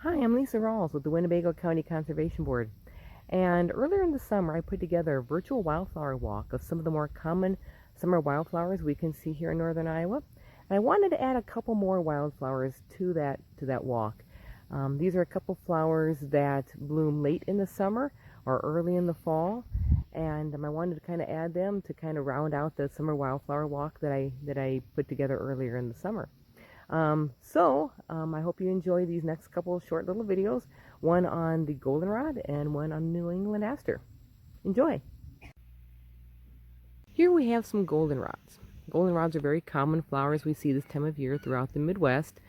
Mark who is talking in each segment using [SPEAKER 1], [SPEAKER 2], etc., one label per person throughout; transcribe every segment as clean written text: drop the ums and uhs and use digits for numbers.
[SPEAKER 1] Hi, I'm Lisa Rawls with the Winnebago County Conservation Board. And earlier in the summer, I put together a virtual wildflower walk of some of the more common summer wildflowers we can see here in northern Iowa. And I wanted to add a couple more wildflowers to that walk. These are a couple flowers that bloom late in the summer or early in the fall, and I wanted to kind of add them to kind of round out the summer wildflower walk that I put together earlier in the summer. I hope you enjoy these next couple of short little videos, one on the goldenrod and one on New England aster. Enjoy! Here we have some goldenrods. Goldenrods are very common flowers we see this time of year throughout the Midwest.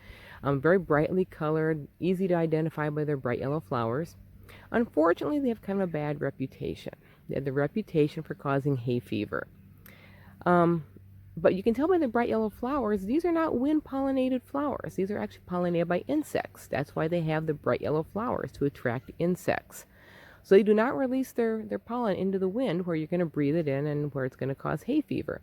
[SPEAKER 1] Very brightly colored, easy to identify by their bright yellow flowers. Unfortunately, they have kind of a bad reputation. They have the reputation for causing hay fever. But you can tell by the bright yellow flowers, these are not wind-pollinated flowers. These are actually pollinated by insects. That's why they have the bright yellow flowers, to attract insects. So they do not release their pollen into the wind where you're going to breathe it in and where it's going to cause hay fever.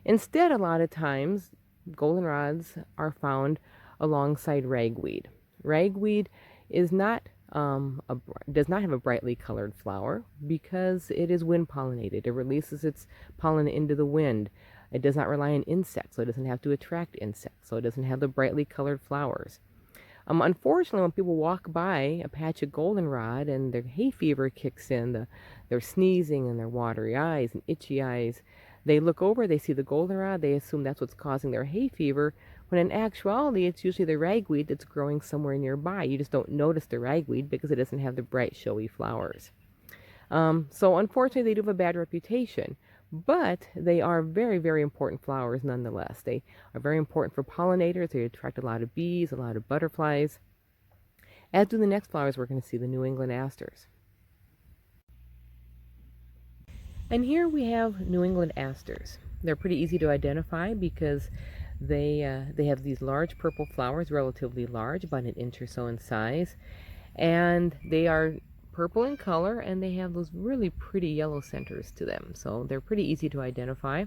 [SPEAKER 1] Instead, a lot of times, goldenrods are found alongside ragweed. Ragweed is not does not have a brightly colored flower because it is wind pollinated. It releases its pollen into the wind. It does not rely on insects, so it doesn't have to attract insects, so it doesn't have the brightly colored flowers. Unfortunately, when people walk by a patch of goldenrod and their hay fever kicks in, they're sneezing and their watery eyes and itchy eyes, they look over, they see the goldenrod, they assume that's what's causing their hay fever, when in actuality it's usually the ragweed that's growing somewhere nearby. You just don't notice the ragweed because it doesn't have the bright, showy flowers. So unfortunately, they do have a bad reputation, but they are very, very important flowers nonetheless. They are very important for pollinators. They attract a lot of bees, a lot of butterflies, as do the next flowers we're going to see, the New England asters. And here we have New England asters. They're pretty easy to identify because they have these large purple flowers, relatively large, about an inch or so in size, and they are purple in color, and they have those really pretty yellow centers to them, so they're pretty easy to identify.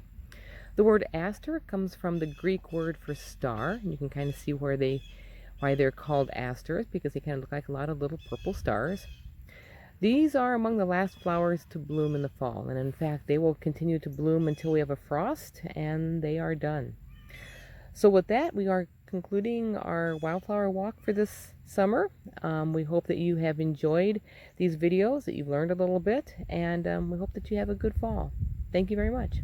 [SPEAKER 1] The word aster comes from the Greek word for star, and you can kind of see why they're called asters, because they kind of look like a lot of little purple stars. These are among the last flowers to bloom in the fall, and in fact they will continue to bloom until we have a frost, and they are done. So with that, we are concluding our wildflower walk for this summer. We hope that you have enjoyed these videos, that you've learned a little bit, and we hope that you have a good fall. Thank you very much.